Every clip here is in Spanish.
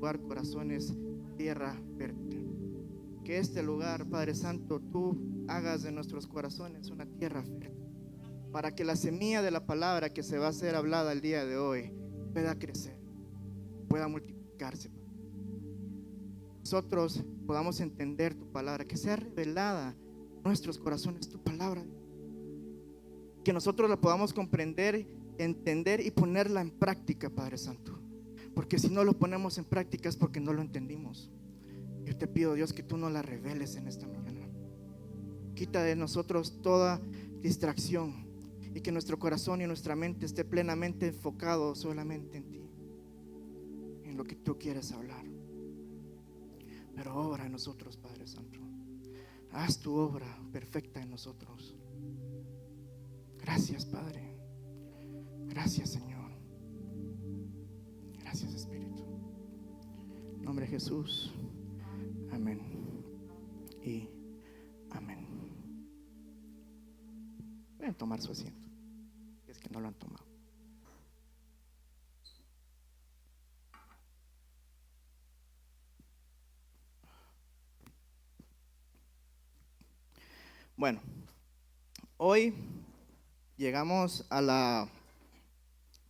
lugar corazones, tierra fértil. Que este lugar, Padre Santo, tú hagas de nuestros corazones una tierra fértil, para que la semilla de la palabra que se va a ser hablada el día de hoy pueda crecer, pueda multiplicarse. Nosotros podamos entender tu palabra, que sea revelada en nuestros corazones tu palabra, que nosotros la podamos comprender, entender y ponerla en práctica, Padre Santo, porque si no lo ponemos en práctica es porque no lo entendimos. Yo te pido, Dios, que tú nos la reveles en esta mañana. Quita de nosotros toda distracción y que nuestro corazón y nuestra mente esté plenamente enfocado solamente en ti, en lo que tú quieres hablar. Pero obra en nosotros, Padre Santo. Haz tu obra perfecta en nosotros. Gracias, Padre. Gracias, Señor. Gracias, Espíritu. En nombre de Jesús. Amén y amén. Pueden tomar su asiento, si es que no lo han tomado. Bueno, hoy llegamos a la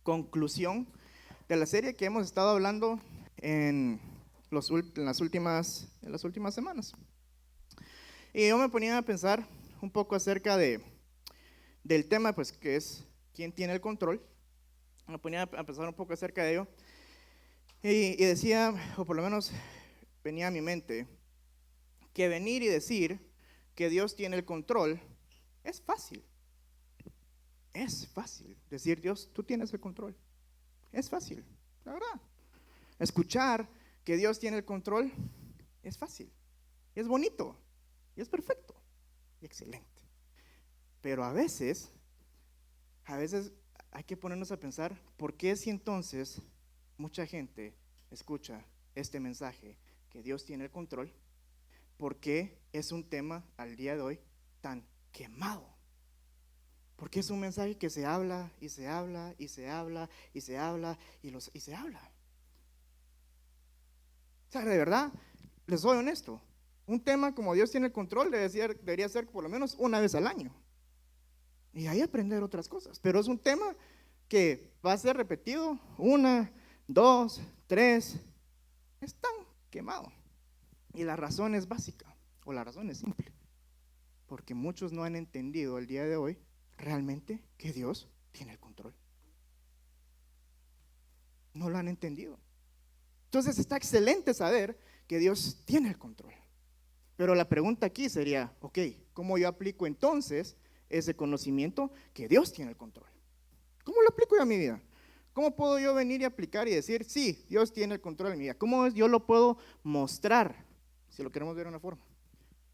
conclusión de la serie que hemos estado hablando en las últimas semanas. Y yo me ponía a pensar un poco acerca del tema, pues, que es quién tiene el control. Me ponía a pensar un poco acerca de ello y decía, o por lo menos venía a mi mente, que venir y decir que Dios tiene el control es fácil. Es fácil decir, Dios, tú tienes el control. Es fácil, la verdad. Escuchar que Dios tiene el control es fácil, es bonito, y es perfecto, y excelente. Pero a veces hay que ponernos a pensar, ¿por qué si entonces mucha gente escucha este mensaje que Dios tiene el control? ¿Por qué es un tema al día de hoy tan quemado? Porque es un mensaje que se habla y se habla y se habla y se habla y se habla. O sea, de verdad, les soy honesto, un tema como Dios tiene el control debería ser por lo menos una vez al año. Y ahí aprender otras cosas. Pero es un tema que va a ser repetido 1, 2, 3. Es tan quemado. Y la razón es básica, o la razón es simple. Porque muchos no han entendido el día de hoy realmente que Dios tiene el control. No lo han entendido. Entonces está excelente saber que Dios tiene el control. Pero la pregunta aquí sería, ok, ¿cómo yo aplico entonces ese conocimiento que Dios tiene el control? ¿Cómo lo aplico yo a mi vida? ¿Cómo puedo yo venir y aplicar y decir, sí, Dios tiene el control de mi vida? ¿Cómo yo lo puedo mostrar? Si lo queremos ver de una forma.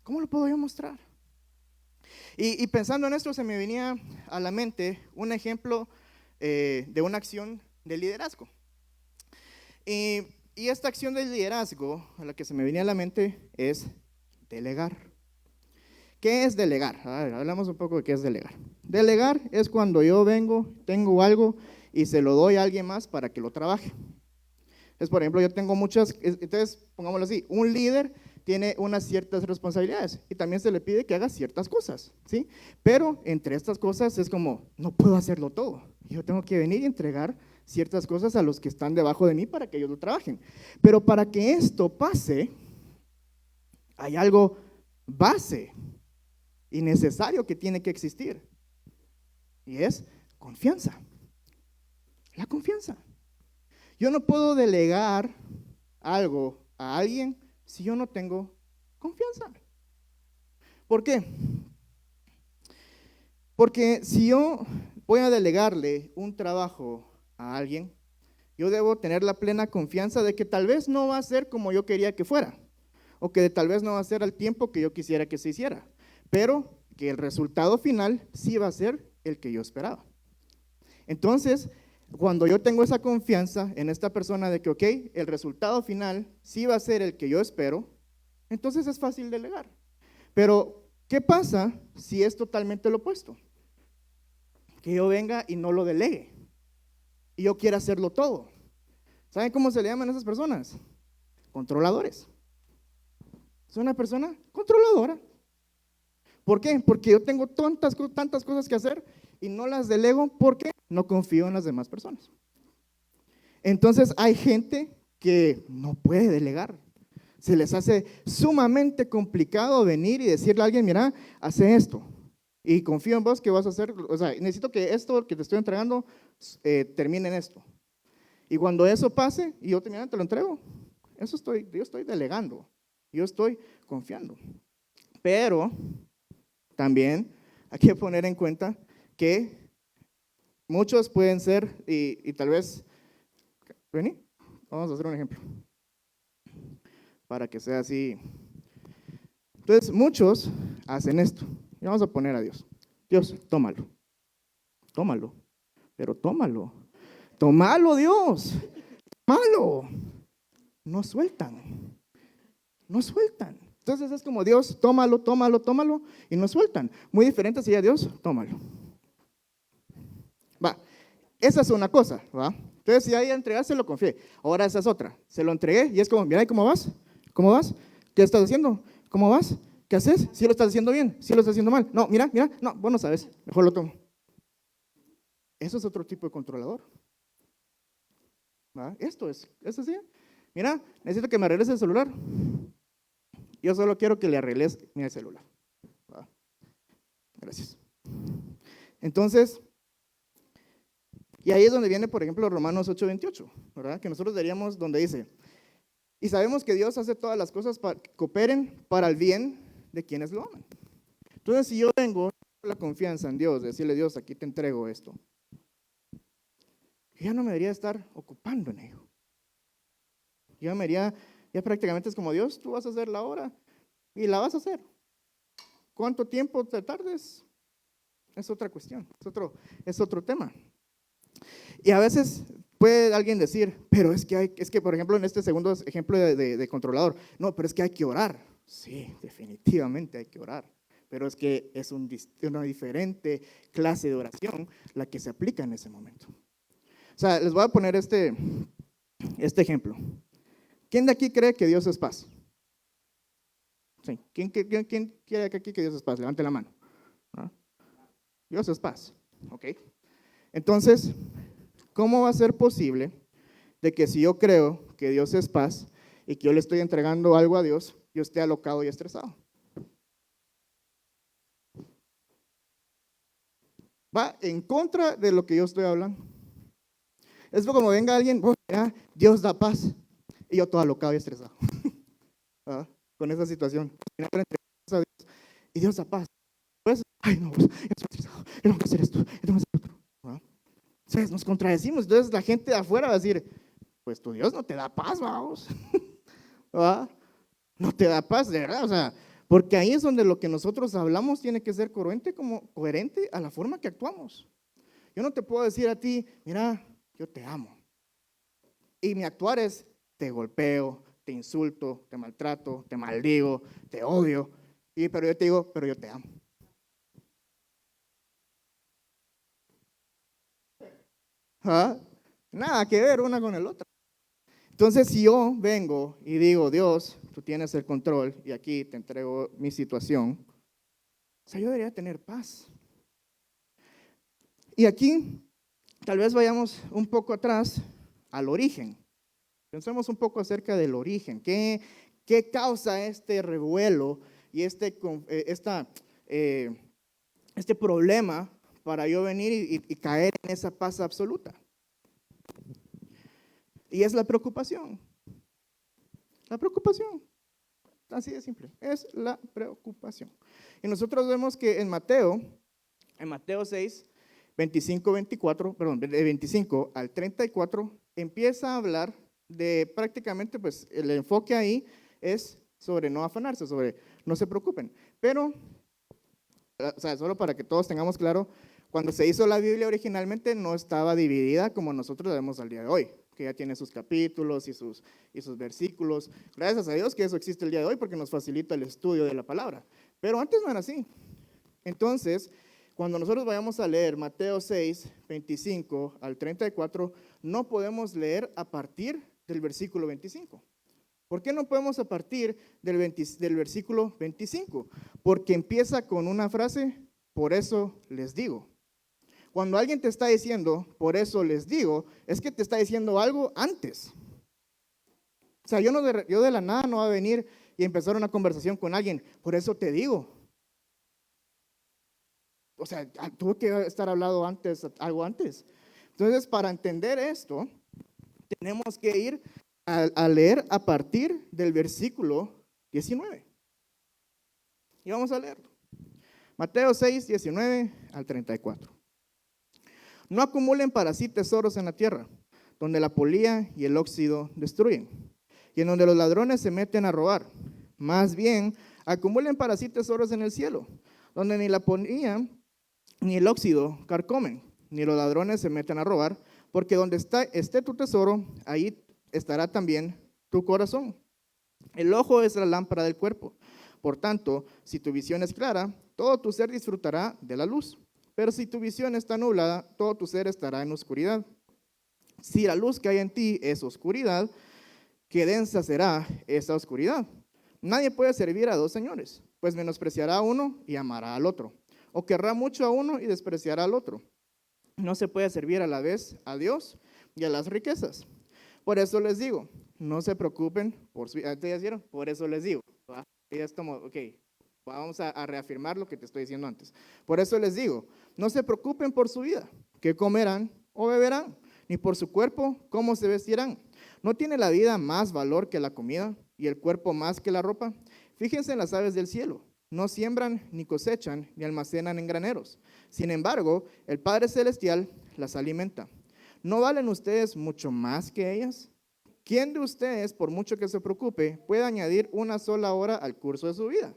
¿Cómo lo puedo yo mostrar? Y pensando en esto se me venía a la mente un ejemplo de una acción de liderazgo. Y esta acción de liderazgo a la que se me venía a la mente es delegar. ¿Qué es delegar? A ver, hablamos un poco de qué es delegar. Delegar es cuando yo tengo algo y se lo doy a alguien más para que lo trabaje. Entonces, por ejemplo, yo tengo entonces pongámoslo así, un líder tiene unas ciertas responsabilidades y también se le pide que haga ciertas cosas, ¿sí? Pero entre estas cosas es como, no puedo hacerlo todo. Yo tengo que venir y entregar ciertas cosas a los que están debajo de mí para que ellos lo trabajen. Pero para que esto pase, hay algo base y necesario que tiene que existir. Y es confianza. La confianza. Yo no puedo delegar algo a alguien si yo no tengo confianza. ¿Por qué? Porque si yo voy a delegarle un trabajo a alguien, yo debo tener la plena confianza de que tal vez no va a ser como yo quería que fuera, o que tal vez no va a ser al tiempo que yo quisiera que se hiciera, pero que el resultado final sí va a ser el que yo esperaba. Entonces, cuando yo tengo esa confianza en esta persona de que, ok, el resultado final sí va a ser el que yo espero, entonces es fácil delegar. Pero, ¿qué pasa si es totalmente lo opuesto? Que yo venga y no lo delegue, y yo quiera hacerlo todo. ¿Saben cómo se le llaman a esas personas? controladores. Es una persona controladora. ¿Por qué? Porque yo tengo tantas cosas que hacer y no las delego porque no confío en las demás personas. Entonces hay gente que no puede delegar. Se les hace sumamente complicado venir y decirle a alguien, mira, hace esto. Y confío en vos que vas a hacer, o sea, necesito que esto que te estoy entregando termine en esto. Y cuando eso pase y yo te lo entrego, yo estoy delegando, yo estoy confiando. Pero también hay que poner en cuenta que muchos pueden ser, y tal vez, vení, vamos a hacer un ejemplo, para que sea así. Entonces, muchos hacen esto, y vamos a poner a Dios. Dios, tómalo, pero tómalo, Dios, tómalo. No sueltan. Entonces es como Dios, tómalo, y no sueltan. Muy diferente sería Dios, tómalo. Va, esa es una cosa, ¿va? Entonces si ahí entregárselo, confié. Ahora esa es otra. Se lo entregué y es como, mira, ¿cómo vas? ¿Qué estás haciendo? ¿Cómo vas? ¿Qué haces? ¿Sí lo estás haciendo bien? ¿Sí lo estás haciendo mal? No, mira, no, vos no sabes, mejor lo tomo. Eso es otro tipo de controlador. ¿Va? Esto es así. Mira, necesito que me arregles el celular. Yo solo quiero que le arregles mi celular. ¿Va? Gracias. Entonces, y ahí es donde viene, por ejemplo, Romanos 8:28, ¿verdad? Que nosotros diríamos donde dice, y sabemos que Dios hace todas las cosas para que cooperen para el bien de quienes lo aman. Entonces, si yo tengo la confianza en Dios, decirle, Dios, aquí te entrego esto, yo ya no me debería estar ocupando en ello. Yo me diría, ya prácticamente es como, Dios, tú vas a hacer la obra y la vas a hacer. ¿Cuánto tiempo te tardes? Es otra cuestión, es otro tema. Y a veces puede alguien decir, pero es que por ejemplo en este segundo ejemplo de controlador, no, pero es que hay que orar. Sí, definitivamente hay que orar, pero es que es una diferente clase de oración la que se aplica en ese momento. O sea, les voy a poner este ejemplo. ¿Quién de aquí cree que Dios es paz? Sí. ¿Quién quiere aquí que Dios es paz? Levante la mano. ¿Ah? Dios es paz. Ok. Entonces, ¿cómo va a ser posible de que si yo creo que Dios es paz y que yo le estoy entregando algo a Dios, yo esté alocado y estresado? Va en contra de lo que yo estoy hablando. Es como venga alguien, oh, mira, Dios da paz, y yo todo alocado y estresado. ¿Ah? Con esa situación. Y Dios da paz. Pues, ay no, pues, yo estoy estresado, yo tengo que hacer esto, yo tengo que hacer otro. ¿Ah? Entonces nos contradecimos, entonces la gente de afuera va a decir, pues tu Dios no te da paz, vamos. ¿Ah? No te da paz, de verdad, o sea, porque ahí es donde lo que nosotros hablamos tiene que ser coherente a la forma que actuamos. Yo no te puedo decir a ti, mira, yo te amo. Y mi actuar es, te golpeo, te insulto, te maltrato, te maldigo, te odio. Pero yo te digo, pero yo te amo. ¿Ah? Nada que ver una con el otro. Entonces, si yo vengo y digo, Dios, tú tienes el control y aquí te entrego mi situación, o sea, yo debería tener paz. Y aquí, tal vez vayamos un poco atrás al origen. Pensemos un poco acerca del origen. ¿Qué causa este revuelo y este problema para yo venir y caer en esa paz absoluta? Y es la preocupación. La preocupación. Así de simple. Es la preocupación. Y nosotros vemos que en Mateo 6, 25 al 34, empieza a hablar de prácticamente, pues el enfoque ahí es sobre no afanarse, sobre no se preocupen. Pero, o sea, solo para que todos tengamos claro, cuando se hizo la Biblia originalmente no estaba dividida como nosotros la vemos al día de hoy, que ya tiene sus capítulos y sus versículos. Gracias a Dios que eso existe el día de hoy porque nos facilita el estudio de la palabra. Pero antes no era así. Entonces, cuando nosotros vayamos a leer Mateo 6, 25 al 34, no podemos leer a partir del versículo 25. ¿Por qué no podemos a partir del versículo 25? Porque empieza con una frase, por eso les digo. Cuando alguien te está diciendo, por eso les digo, es que te está diciendo algo antes. O sea, yo de la nada no voy a venir y empezar una conversación con alguien, por eso te digo. O sea, tuvo que estar hablado antes, algo antes. Entonces, para entender esto, tenemos que ir a leer a partir del versículo 19. Y vamos a leerlo. Mateo 6, 19 al 34. No acumulen para sí tesoros en la tierra, donde la polilla y el óxido destruyen, y en donde los ladrones se meten a robar. Más bien, acumulen para sí tesoros en el cielo, donde ni la polilla ni el óxido carcomen, ni los ladrones se meten a robar, porque donde esté tu tesoro, ahí estará también tu corazón. El ojo es la lámpara del cuerpo. Por tanto, si tu visión es clara, todo tu ser disfrutará de la luz. Pero si tu visión está nublada, todo tu ser estará en oscuridad. Si la luz que hay en ti es oscuridad, qué densa será esa oscuridad. Nadie puede servir a dos señores, pues menospreciará a uno y amará al otro, o querrá mucho a uno y despreciará al otro. No se puede servir a la vez a Dios y a las riquezas. Por eso les digo, no se preocupen por su vida. ¿Ya vieron? Por eso les digo. Y es como, ok, vamos a reafirmar lo que te estoy diciendo antes. Por eso les digo, no se preocupen por su vida, qué comerán o beberán, ni por su cuerpo, cómo se vestirán. ¿No tiene la vida más valor que la comida y el cuerpo más que la ropa? Fíjense en las aves del cielo. No siembran, ni cosechan, ni almacenan en graneros. Sin embargo, el Padre Celestial las alimenta. ¿No valen ustedes mucho más que ellas? ¿Quién de ustedes, por mucho que se preocupe, puede añadir una sola hora al curso de su vida?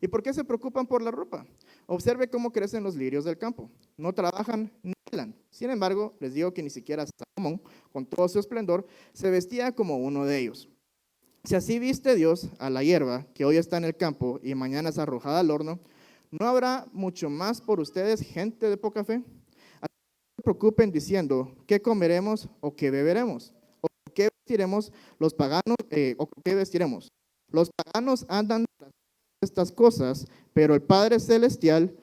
¿Y por qué se preocupan por la ropa? Observe cómo crecen los lirios del campo. No trabajan ni hilan. Sin embargo, les digo que ni siquiera Salomón, con todo su esplendor, se vestía como uno de ellos. Si así viste Dios a la hierba que hoy está en el campo y mañana es arrojada al horno, ¿no habrá mucho más por ustedes, gente de poca fe? Así no se preocupen diciendo, ¿qué comeremos o qué beberemos? ¿O qué vestiremos los paganos? ¿O qué vestiremos? Los paganos andan tras estas cosas, pero el Padre Celestial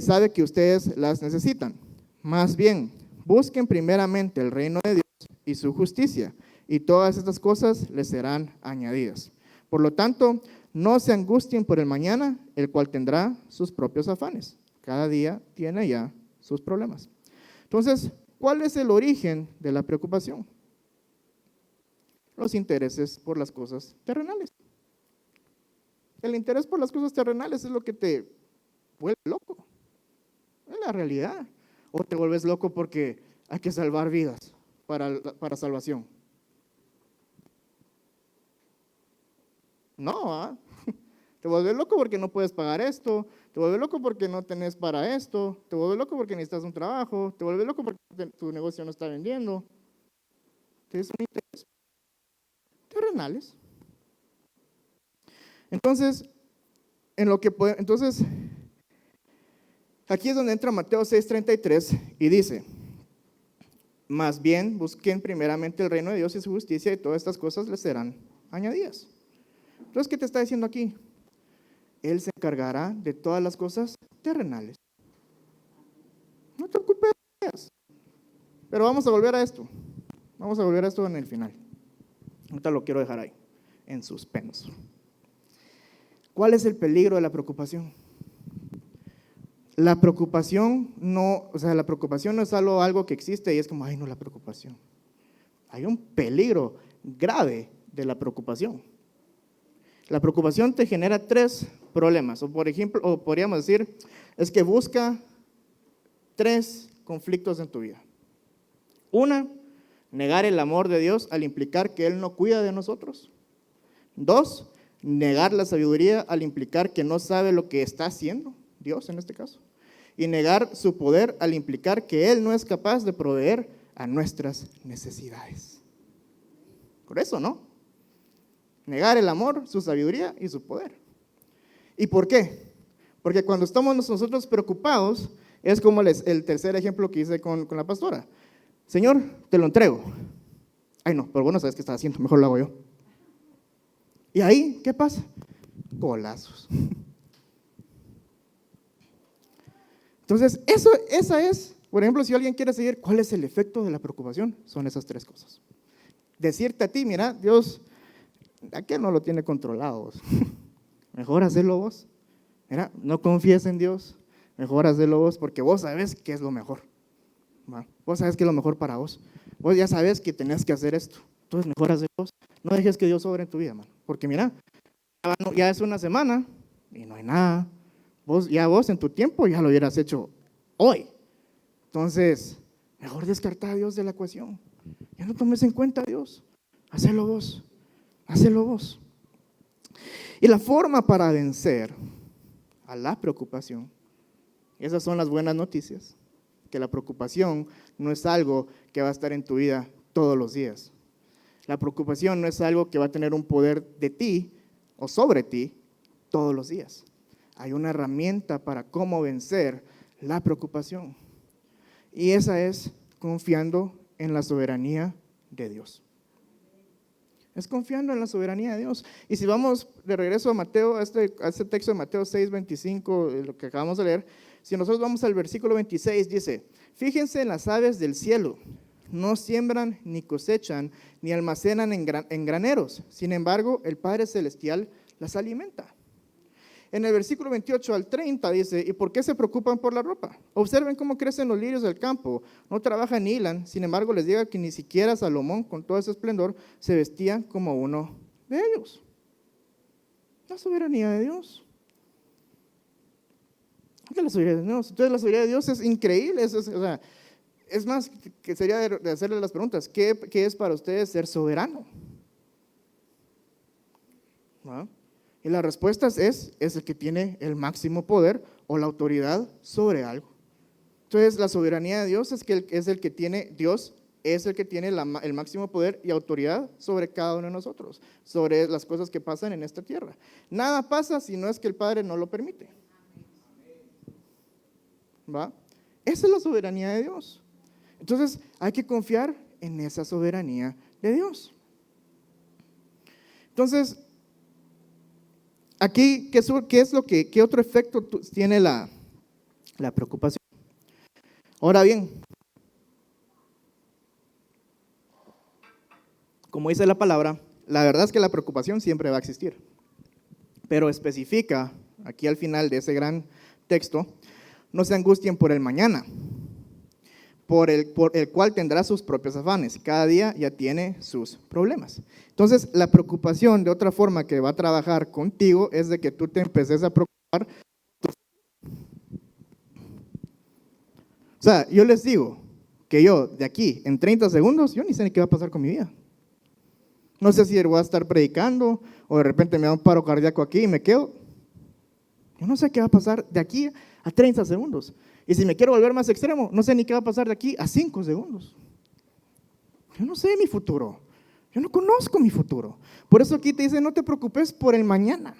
sabe que ustedes las necesitan. Más bien, busquen primeramente el reino de Dios y su justicia, y todas estas cosas les serán añadidas. Por lo tanto, no se angustien por el mañana, el cual tendrá sus propios afanes. Cada día tiene ya sus problemas. Entonces, ¿cuál es el origen de la preocupación? Los intereses por las cosas terrenales. El interés por las cosas terrenales es lo que te vuelve loco. Es la realidad. O te vuelves loco porque hay que salvar vidas para salvación. No, te vuelves loco porque no puedes pagar esto, te vuelves loco porque no tenés para esto, te vuelves loco porque necesitas un trabajo, te vuelves loco porque tu negocio no está vendiendo. Tienes un interés terrenales. Entonces, aquí es donde entra Mateo 6:33 y dice, más bien busquen primeramente el reino de Dios y su justicia y todas estas cosas les serán añadidas. Entonces, ¿qué te está diciendo aquí? Él se encargará de todas las cosas terrenales. No te preocupes. Pero vamos a volver a esto. Vamos a volver a esto en el final. Ahorita lo quiero dejar ahí, en suspenso. ¿Cuál es el peligro de la preocupación? La preocupación no es solo algo que existe y es como, ay no, la preocupación. Hay un peligro grave de la preocupación. La preocupación te genera 3 problemas, o podríamos decir, es que busca 3 conflictos en tu vida. 1, negar el amor de Dios al implicar que Él no cuida de nosotros. 2, negar la sabiduría al implicar que no sabe lo que está haciendo Dios en este caso. Y negar su poder al implicar que Él no es capaz de proveer a nuestras necesidades. Por eso, ¿no? Negar el amor, su sabiduría y su poder. ¿Y por qué? Porque cuando estamos nosotros preocupados, es como el tercer ejemplo que hice con la pastora. Señor, te lo entrego. Ay no, pero vos no sabes qué estás haciendo, mejor lo hago yo. Y ahí, ¿qué pasa? Golazos. Entonces, esa es, por ejemplo, si alguien quiere seguir, ¿cuál es el efecto de la preocupación? Son esas tres cosas. Decirte a ti, mira, Dios, aquel no lo tiene controlado. Mejor hacerlo vos. Mira, no confíes en Dios, mejor hacerlo vos, porque vos sabes qué es lo mejor. ¿Va? Vos sabes qué es lo mejor para vos. Vos ya sabes que tenés que hacer esto. Entonces, mejor hacerlo vos. No dejes que Dios sobre en tu vida, man. Porque mira, ya es una semana y no hay nada. Vos en tu tiempo ya lo hubieras hecho hoy. Entonces, mejor descartar a Dios de la ecuación. Ya no tomes en cuenta a Dios. Hacelo vos. Hacelo vos. Y la forma para vencer a la preocupación, esas son las buenas noticias, que la preocupación no es algo que va a estar en tu vida todos los días. La preocupación no es algo que va a tener un poder de ti o sobre ti todos los días. Hay una herramienta para cómo vencer la preocupación. Y esa es confiando en la soberanía de Dios. Es confiando en la soberanía de Dios. Y si vamos de regreso a Mateo, a este texto de Mateo 6:25, lo que acabamos de leer, si nosotros vamos al versículo 26, dice, fíjense en las aves del cielo, no siembran ni cosechan ni almacenan en graneros, sin embargo el Padre Celestial las alimenta. En el versículo 28 al 30 dice, ¿y por qué se preocupan por la ropa? Observen cómo crecen los lirios del campo, no trabajan ni hilan, sin embargo les digo que ni siquiera Salomón con todo ese esplendor se vestía como uno de ellos. La soberanía de Dios. ¿Qué es la soberanía de Dios? Entonces la soberanía de Dios es increíble, es más que sería de hacerle las preguntas, ¿qué es para ustedes ser soberano? ¿Ah? Y la respuesta es el que tiene el máximo poder o la autoridad sobre algo. Entonces, la soberanía de Dios es el que tiene, Dios es el que tiene el máximo poder y autoridad sobre cada uno de nosotros, sobre las cosas que pasan en esta tierra. Nada pasa si no es que el Padre no lo permite. ¿Va? Esa es la soberanía de Dios. Entonces, hay que confiar en esa soberanía de Dios. Entonces, aquí, ¿qué otro efecto tiene la preocupación? Ahora bien, como dice la palabra, la verdad es que la preocupación siempre va a existir, pero especifica, aquí al final de ese gran texto, no se angustien por el mañana, por el cual tendrá sus propios afanes. Cada día ya tiene sus problemas. Entonces, la preocupación, de otra forma que va a trabajar contigo, es de que tú te empeces a preocupar. O sea, yo les digo que yo, de aquí, en 30 segundos, yo ni sé ni qué va a pasar con mi vida. No sé si voy a estar predicando, o de repente me da un paro cardíaco aquí y me quedo. Yo no sé qué va a pasar de aquí a 30 segundos. Y si me quiero volver más extremo, no sé ni qué va a pasar de aquí a 5 segundos. Yo no sé mi futuro. Yo no conozco mi futuro. Por eso aquí te dice, no te preocupes por el mañana.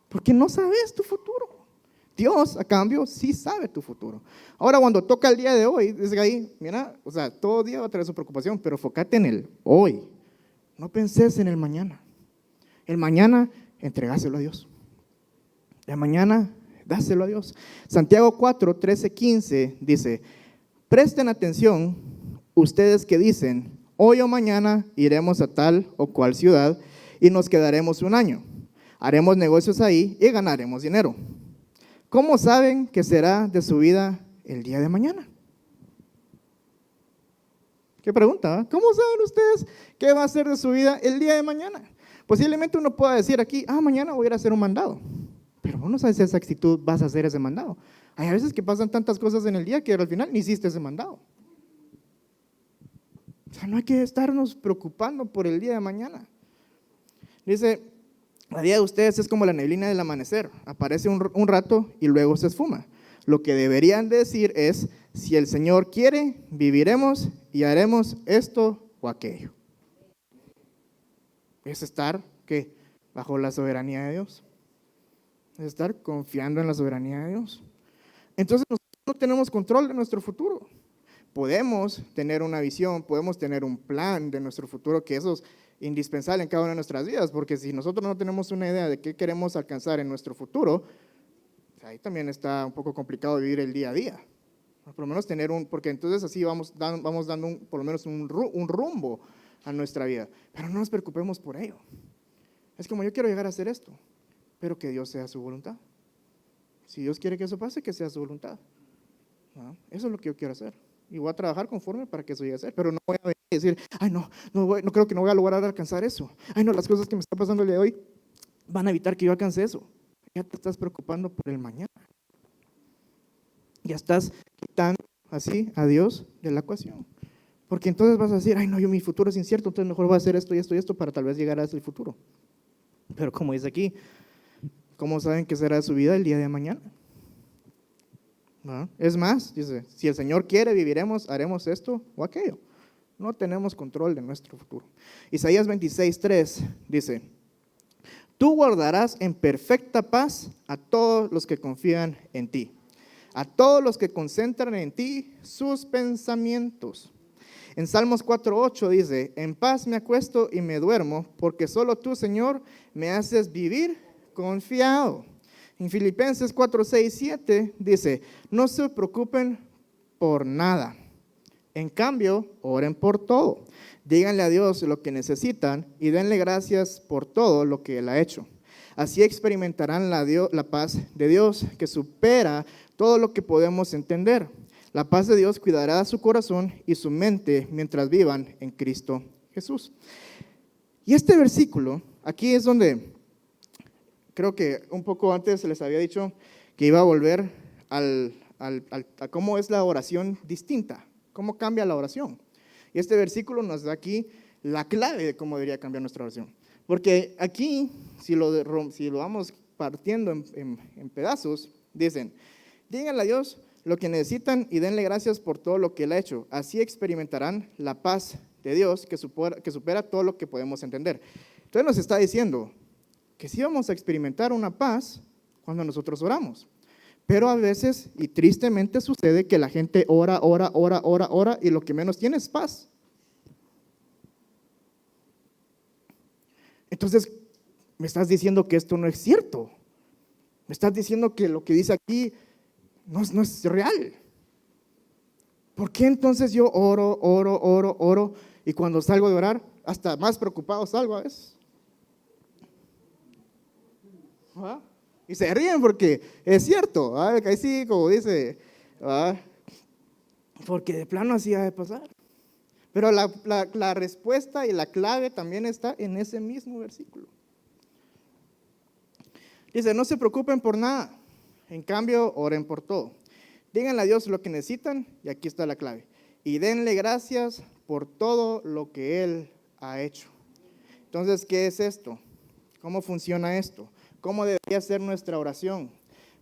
Porque no sabes tu futuro. Dios, a cambio, sí sabe tu futuro. Ahora, cuando toca el día de hoy, dice ahí, mira, o sea, todo día va a traer su preocupación, pero enfócate en el hoy. No penses en el mañana. El mañana, entregáselo a Dios. El mañana, dáselo a Dios. Santiago 4, 13, 15 dice, presten atención ustedes que dicen, hoy o mañana iremos a tal o cual ciudad y nos quedaremos un año. Haremos negocios ahí y ganaremos dinero. ¿Cómo saben que será de su vida el día de mañana? ¿Qué pregunta? ¿Eh? ¿Cómo saben ustedes qué va a ser de su vida el día de mañana? Posiblemente uno pueda decir aquí, mañana voy a ir a hacer un mandado. Pero vos no sabes si esa actitud vas a hacer ese mandado. Hay a veces que pasan tantas cosas en el día que al final ni hiciste ese mandado. O sea, no hay que estarnos preocupando por el día de mañana. Dice, la vida de ustedes es como la neblina del amanecer. Aparece un rato y luego se esfuma. Lo que deberían decir es, si el Señor quiere, viviremos y haremos esto o aquello. Es estar, ¿qué? Bajo la soberanía de Dios. Es estar confiando en la soberanía de Dios. Entonces nosotros no tenemos control de nuestro futuro. Podemos tener una visión, podemos tener un plan de nuestro futuro, que indispensable en cada una de nuestras vidas, porque si nosotros no tenemos una idea de qué queremos alcanzar en nuestro futuro, ahí también está un poco complicado vivir el día a día. Por lo menos porque entonces así vamos dando por lo menos un rumbo a nuestra vida. Pero no nos preocupemos por ello. Es como yo quiero llegar a hacer esto, pero que Dios sea su voluntad. Si Dios quiere que eso pase, que sea su voluntad. ¿No? Eso es lo que yo quiero hacer. Y voy a trabajar conforme para que eso llegue a ser. Pero no voy a venir y decir, ay no creo que no voy a lograr alcanzar eso. Ay no, las cosas que me están pasando el día de hoy van a evitar que yo alcance eso. Ya te estás preocupando por el mañana. Ya estás quitando así a Dios de la ecuación. Porque entonces vas a decir, ay no, mi futuro es incierto, entonces mejor voy a hacer esto y esto y esto para tal vez llegar a ese futuro. Pero como dice aquí, ¿cómo saben qué será de su vida el día de mañana? ¿No? Es más, dice, si el Señor quiere, viviremos, haremos esto o aquello. No tenemos control de nuestro futuro. Isaías 26:3 dice, tú guardarás en perfecta paz a todos los que confían en ti, a todos los que concentran en ti sus pensamientos. En Salmos 4:8 dice, en paz me acuesto y me duermo, porque solo tú, Señor, me haces vivir confiado. En Filipenses 4:6-7 dice, no se preocupen por nada. En cambio, oren por todo. Díganle a Dios lo que necesitan y denle gracias por todo lo que Él ha hecho. Así experimentarán la paz de Dios que supera todo lo que podemos entender. La paz de Dios cuidará su corazón y su mente mientras vivan en Cristo Jesús. Y este versículo, aquí es donde creo que un poco antes se les había dicho que iba a volver a cómo es la oración distinta, cómo cambia la oración. Y este versículo nos da aquí la clave de cómo debería cambiar nuestra oración. Porque aquí, si lo vamos partiendo en pedazos, dicen, díganle a Dios lo que necesitan y denle gracias por todo lo que Él ha hecho. Así experimentarán la paz de Dios que supera todo lo que podemos entender. Entonces nos está diciendo que sí vamos a experimentar una paz cuando nosotros oramos. Pero a veces, y tristemente sucede que la gente ora y lo que menos tiene es paz. Entonces, me estás diciendo que esto no es cierto. Me estás diciendo que lo que dice aquí no es real. ¿Por qué entonces yo oro y cuando salgo de orar, hasta más preocupado salgo a veces? ¿Ah? Y se ríen porque es cierto, ahí sí, como dice, porque de plano así ha de pasar. Pero la respuesta y la clave también está en ese mismo versículo. Dice, no se preocupen por nada, en cambio oren por todo. Díganle a Dios lo que necesitan, y aquí está la clave. Y denle gracias por todo lo que Él ha hecho. Entonces, ¿qué es esto? ¿Cómo funciona esto? ¿Cómo debería ser nuestra oración?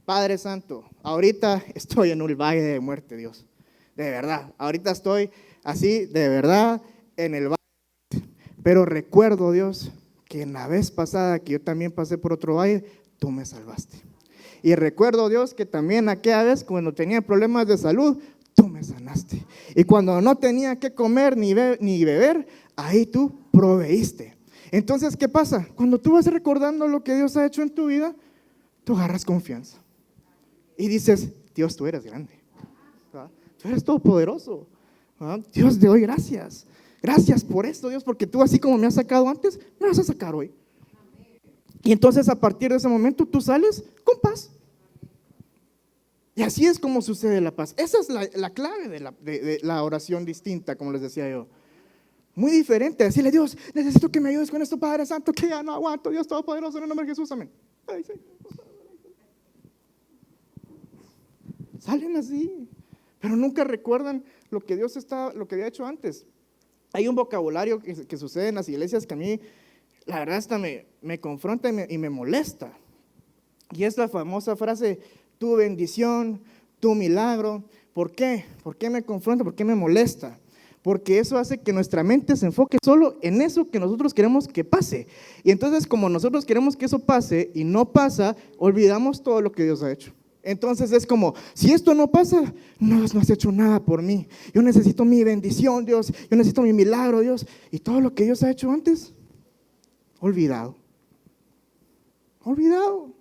Padre Santo, ahorita estoy en un valle de muerte, Dios. De verdad, ahorita estoy así, de verdad, en el valle. Pero recuerdo, Dios, que en la vez pasada que yo también pasé por otro valle, tú me salvaste. Y recuerdo, Dios, que también aquella vez cuando tenía problemas de salud, tú me sanaste. Y cuando no tenía que comer ni beber, ahí tú proveíste. Entonces, ¿qué pasa? Cuando tú vas recordando lo que Dios ha hecho en tu vida, tú agarras confianza. Y dices, Dios, tú eres grande. ¿Verdad? Tú eres todopoderoso. ¿Verdad? Dios, te doy gracias. Gracias por esto, Dios, porque tú así como me has sacado antes, me vas a sacar hoy. Y entonces a partir de ese momento tú sales con paz. Y así es como sucede la paz. Esa es la clave de la oración distinta, como les decía yo. Muy diferente, decirle, Dios, necesito que me ayudes con esto, Padre Santo, que ya no aguanto, Dios Todopoderoso, en el nombre de Jesús, amén. Ay, sí. Salen así, pero nunca recuerdan lo que Dios lo que había hecho antes. Hay un vocabulario que sucede en las iglesias que a mí, la verdad, hasta me confronta y me molesta. Y es la famosa frase, tu bendición, tu milagro. ¿Por qué? ¿Por qué me confronta? ¿Por qué me molesta? Porque eso hace que nuestra mente se enfoque solo en eso que nosotros queremos que pase. Y entonces, como nosotros queremos que eso pase y no pasa, olvidamos todo lo que Dios ha hecho. Entonces es como, si esto no pasa, no has hecho nada por mí. Yo necesito mi bendición, Dios. Yo necesito mi milagro, Dios. Y todo lo que Dios ha hecho antes, olvidado. Olvidado.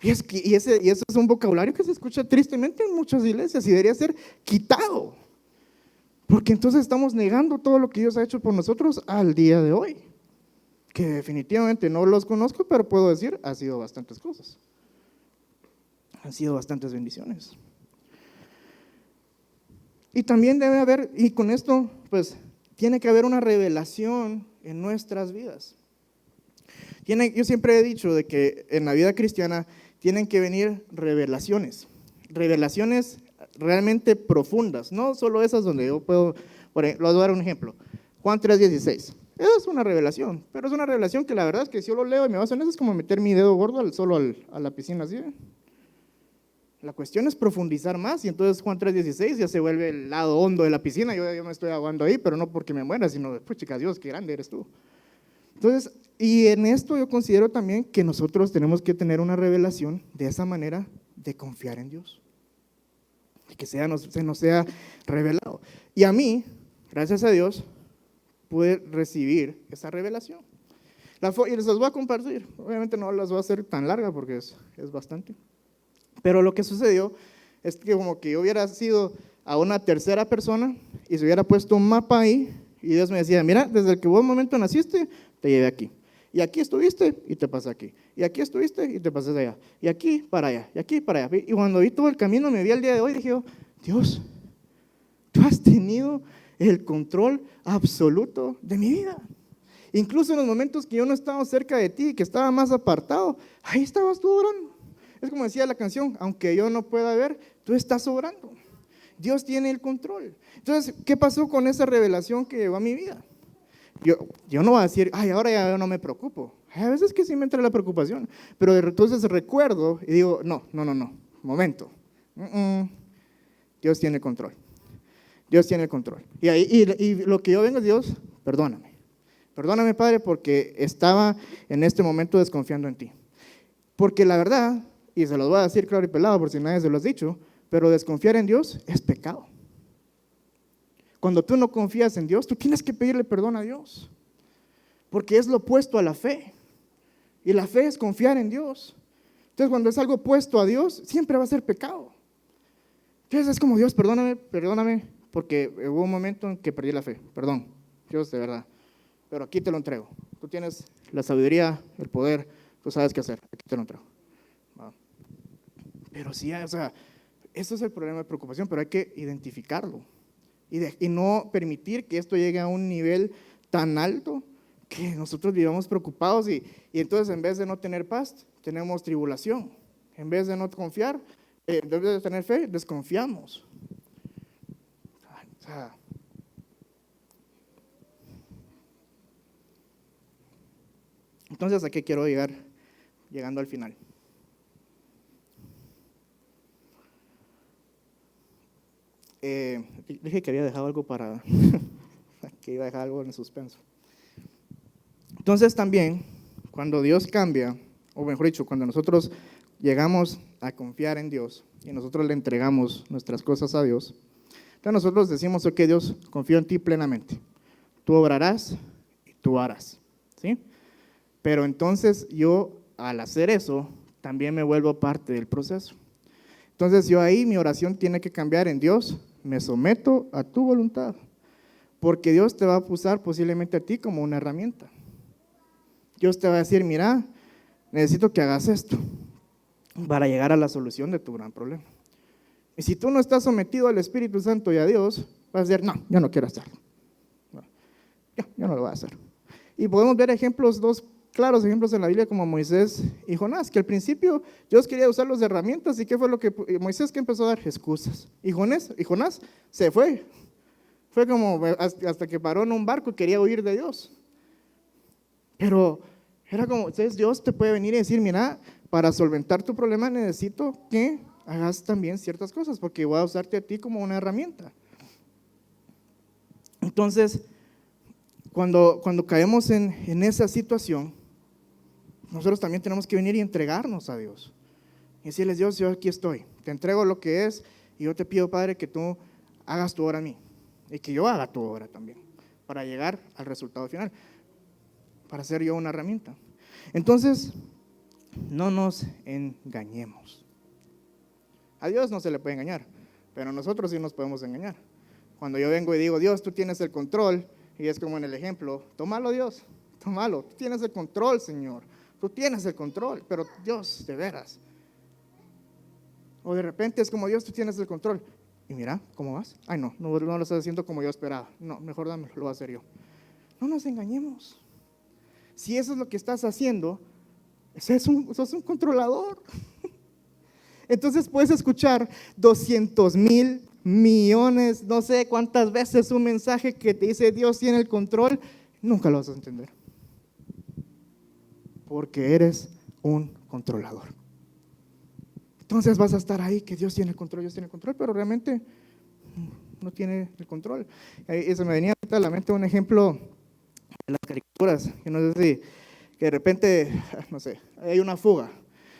Y ese es un vocabulario que se escucha tristemente en muchas iglesias y debería ser quitado. Porque entonces estamos negando todo lo que Dios ha hecho por nosotros al día de hoy. Que definitivamente no los conozco, pero puedo decir, ha sido bastantes cosas. Han sido bastantes bendiciones. Y también debe haber, y con esto, pues, tiene que haber una revelación en nuestras vidas. Yo siempre he dicho de que en la vida cristiana tienen que venir revelaciones realmente profundas, no solo esas donde yo puedo, por ejemplo, les voy a dar un ejemplo, Juan 3:16, es una revelación, pero es una revelación que la verdad es que si yo lo leo y me baso en eso es como meter mi dedo gordo a la piscina así. La cuestión es profundizar más y entonces Juan 3:16 ya se vuelve el lado hondo de la piscina, yo me estoy ahogando ahí, pero no porque me muera, sino, pues chicas, Dios, qué grande eres tú. Entonces, y en esto yo considero también que nosotros tenemos que tener una revelación de esa manera de confiar en Dios. Y que se nos sea revelado. Y a mí, gracias a Dios, pude recibir esa revelación. Y les las voy a compartir. Obviamente no las voy a hacer tan larga porque es bastante. Pero lo que sucedió es que como que yo hubiera sido a una tercera persona y se hubiera puesto un mapa ahí y Dios me decía, mira, desde el que vos momento naciste, te llevé aquí. Y aquí estuviste y te pasé aquí. Y aquí estuviste y te pasé allá. Y aquí para allá. Y aquí para allá. Y cuando vi todo el camino, me vi al día de hoy, dije yo, Dios, tú has tenido el control absoluto de mi vida. Incluso en los momentos que yo no estaba cerca de ti, que estaba más apartado, ahí estabas tú orando. Es como decía la canción, aunque yo no pueda ver, tú estás orando. Dios tiene el control. Entonces, ¿qué pasó con esa revelación que llegó a mi vida? Yo no voy a decir, ay, ahora ya no me preocupo. A veces que sí me entra la preocupación, pero entonces recuerdo y digo, no, momento. Dios tiene el control. Dios tiene el control. Y lo que yo vengo es, Dios, perdóname. Perdóname, Padre, porque estaba en este momento desconfiando en ti. Porque la verdad, y se los voy a decir claro y pelado por si nadie se lo has dicho, pero desconfiar en Dios es pecado. Cuando tú no confías en Dios, tú tienes que pedirle perdón a Dios, porque es lo opuesto a la fe, y la fe es confiar en Dios. Entonces cuando es algo opuesto a Dios, siempre va a ser pecado. Entonces es como, Dios, perdóname, porque hubo un momento en que perdí la fe, perdón, Dios, de verdad, pero aquí te lo entrego. Tú tienes la sabiduría, el poder, tú sabes qué hacer, aquí te lo entrego. Pero sí, o sea, eso es el problema de preocupación, pero hay que identificarlo. Y no permitir que esto llegue a un nivel tan alto que nosotros vivamos preocupados y entonces en vez de no tener paz, tenemos tribulación. En vez de no confiar, en vez de tener fe, desconfiamos. O sea, entonces, ¿a qué quiero llegar? Llegando al final. Dije que había dejado algo que iba a dejar algo en suspenso. Entonces también, cuando Dios cambia, o mejor dicho, cuando nosotros llegamos a confiar en Dios y nosotros le entregamos nuestras cosas a Dios, entonces nosotros decimos, ok, Dios, confío en ti plenamente. Tú obrarás y tú harás, ¿sí? Pero entonces yo, al hacer eso, también me vuelvo parte del proceso. Entonces yo ahí, mi oración tiene que cambiar en Dios, me someto a tu voluntad, porque Dios te va a usar posiblemente a ti como una herramienta. Dios te va a decir, mira, necesito que hagas esto para llegar a la solución de tu gran problema. Y si tú no estás sometido al Espíritu Santo y a Dios, vas a decir, no, yo no quiero hacerlo. Yo no lo voy a hacer. Y podemos ver dos claros ejemplos en la Biblia como Moisés y Jonás, que al principio Dios quería usarlos de herramientas. ¿Y qué fue lo que Moisés que empezó a dar? Excusas. Y Jonás se fue. Fue como hasta que paró en un barco y quería huir de Dios. Pero era como, entonces Dios te puede venir y decir, mira, para solventar tu problema necesito que hagas también ciertas cosas, porque voy a usarte a ti como una herramienta. Entonces, cuando caemos en esa situación, nosotros también tenemos que venir y entregarnos a Dios. Y decirles, Dios, yo aquí estoy, te entrego lo que es, y yo te pido, Padre, que tú hagas tu obra en mí, y que yo haga tu obra también, para llegar al resultado final. para ser yo una herramienta. Entonces, no nos engañemos. A Dios no se le puede engañar, pero a nosotros sí nos podemos engañar. Cuando yo vengo y digo, Dios, tú tienes el control, y es como en el ejemplo, tómalo Dios, tómalo, tú tienes el control, Señor, tú tienes el control, pero Dios, de veras. O de repente es como, Dios, tú tienes el control. Y mira, ¿cómo vas? Ay, no lo estás haciendo como yo esperaba. No, mejor dámelo, lo voy a hacer yo. No nos engañemos. Si eso es lo que estás haciendo, sos un controlador. Entonces puedes escuchar 200,000 millones, no sé cuántas veces un mensaje que te dice Dios tiene el control, nunca lo vas a entender. Porque eres un controlador. Entonces vas a estar ahí, que Dios tiene el control, pero realmente no tiene el control. Y se me venía a la mente un ejemplo de las caricaturas, que no sé si, que de repente, no sé, hay una fuga.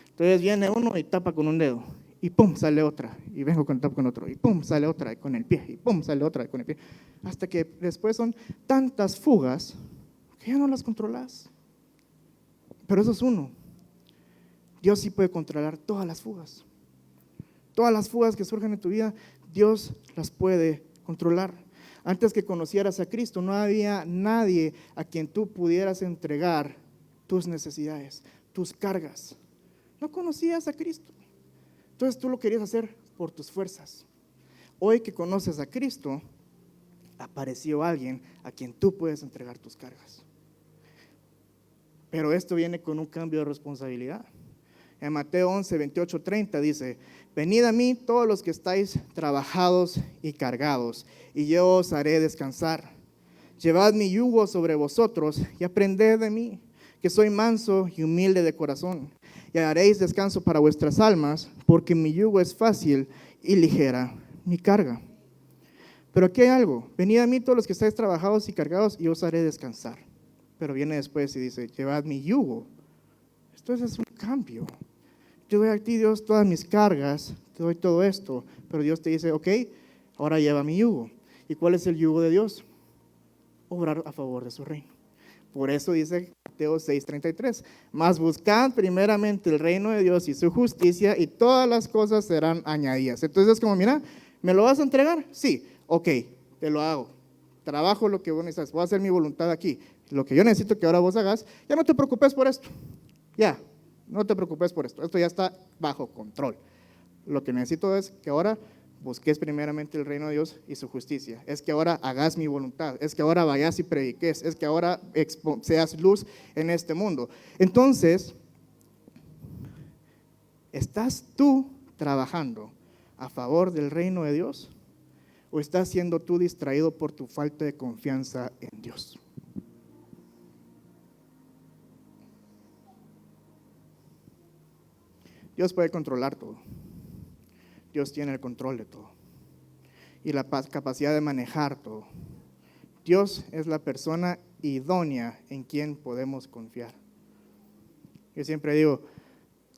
Entonces viene uno y tapa con un dedo, y pum, sale otra, y vengo con tapa con otro, y pum, sale otra con el pie, y pum, sale otra con el pie. Hasta que después son tantas fugas que ya no las controlas. Pero eso es uno. Dios sí puede controlar todas las fugas. Todas las fugas que surjan en tu vida, Dios las puede controlar. Antes que conocieras a Cristo, no había nadie a quien tú pudieras entregar tus necesidades, tus cargas. No conocías a Cristo. Entonces tú lo querías hacer por tus fuerzas. Hoy que conoces a Cristo, apareció alguien a quien tú puedes entregar tus cargas. Pero esto viene con un cambio de responsabilidad. En Mateo 11, 28, 30 dice, venid a mí todos los que estáis trabajados y cargados, y yo os haré descansar. Llevad mi yugo sobre vosotros y aprended de mí, que soy manso y humilde de corazón, y haréis descanso para vuestras almas, porque mi yugo es fácil y ligera mi carga. Pero aquí hay algo, venid a mí todos los que estáis trabajados y cargados, y os haré descansar. Pero viene después y dice, llevad mi yugo. Entonces es un cambio. Yo doy a ti, Dios, todas mis cargas, te doy todo esto, pero Dios te dice, ok, ahora lleva mi yugo. ¿Y cuál es el yugo de Dios? Obrar a favor de su reino. Por eso dice Mateo 6:33, mas buscad primeramente el reino de Dios y su justicia, y todas las cosas serán añadidas. Entonces es como, mira, ¿me lo vas a entregar? Sí, ok, te lo hago. Trabajo lo que vos necesitas, voy a hacer mi voluntad aquí. Lo que yo necesito que ahora vos hagas, ya no te preocupes por esto. Ya, no te preocupes por esto. Esto ya está bajo control. Lo que necesito es que ahora busques primeramente el reino de Dios y su justicia. Es que ahora hagas mi voluntad. Es que ahora vayas y prediques. Es que ahora seas luz en este mundo. Entonces, ¿estás tú trabajando a favor del reino de Dios? ¿O estás siendo tú distraído por tu falta de confianza en Dios? Dios puede controlar todo. Dios tiene el control de todo. Y la capacidad de manejar todo. Dios es la persona idónea en quien podemos confiar. Yo siempre digo,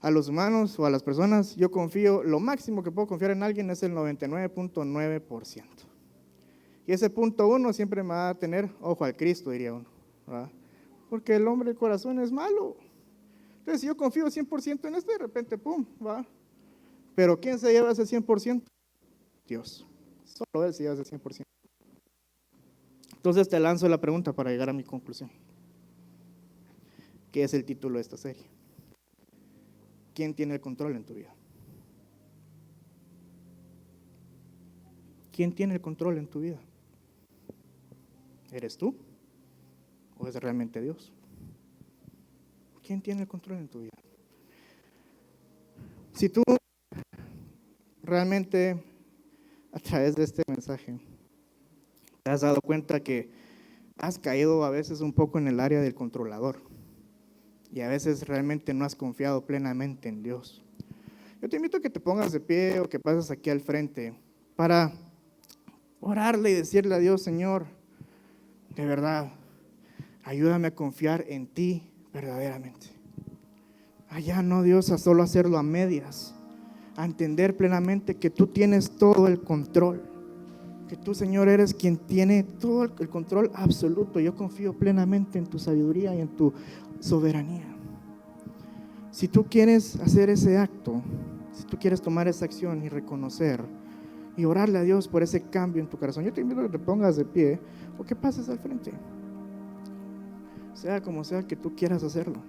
a los humanos o a las personas, yo confío, lo máximo que puedo confiar en alguien es el 99.9%. Y ese punto 1 siempre me va a tener ojo al Cristo, diría uno, ¿verdad? Porque el hombre de corazón es malo. Entonces, si yo confío 100% en esto, de repente, pum, va. Pero ¿quién se lleva ese 100%? Dios. Solo Él se lleva ese 100%. Entonces te lanzo la pregunta para llegar a mi conclusión. ¿Qué es el título de esta serie? ¿Quién tiene el control en tu vida? ¿Quién tiene el control en tu vida? ¿Eres tú? ¿O es realmente Dios? ¿Quién tiene el control en tu vida? Si tú realmente a través de este mensaje te has dado cuenta que has caído a veces un poco en el área del controlador y a veces realmente no has confiado plenamente en Dios, yo te invito a que te pongas de pie o que pases aquí al frente para orarle y decirle a Dios, Señor, de verdad, ayúdame a confiar en ti verdaderamente. Allá no, Dios, a solo hacerlo a medias, a entender plenamente que tú tienes todo el control. que tú, Señor, eres quien tiene todo el control absoluto. Yo confío plenamente en tu sabiduría y en tu soberanía. Si tú quieres hacer ese acto, si tú quieres tomar esa acción y reconocer y orarle a Dios por ese cambio en tu corazón, yo te invito a que te pongas de pie o que pases al frente. Sea como sea que tú quieras hacerlo.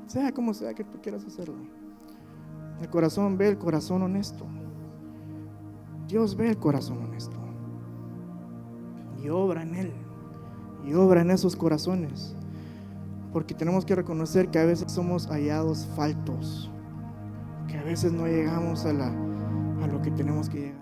Sea como sea que tú quieras hacerlo. El corazón ve el corazón honesto. Dios ve el corazón honesto. Y obra en él. Y obra en esos corazones. Porque tenemos que reconocer que a veces somos hallados faltos. Que a veces no llegamos a lo que tenemos que llegar.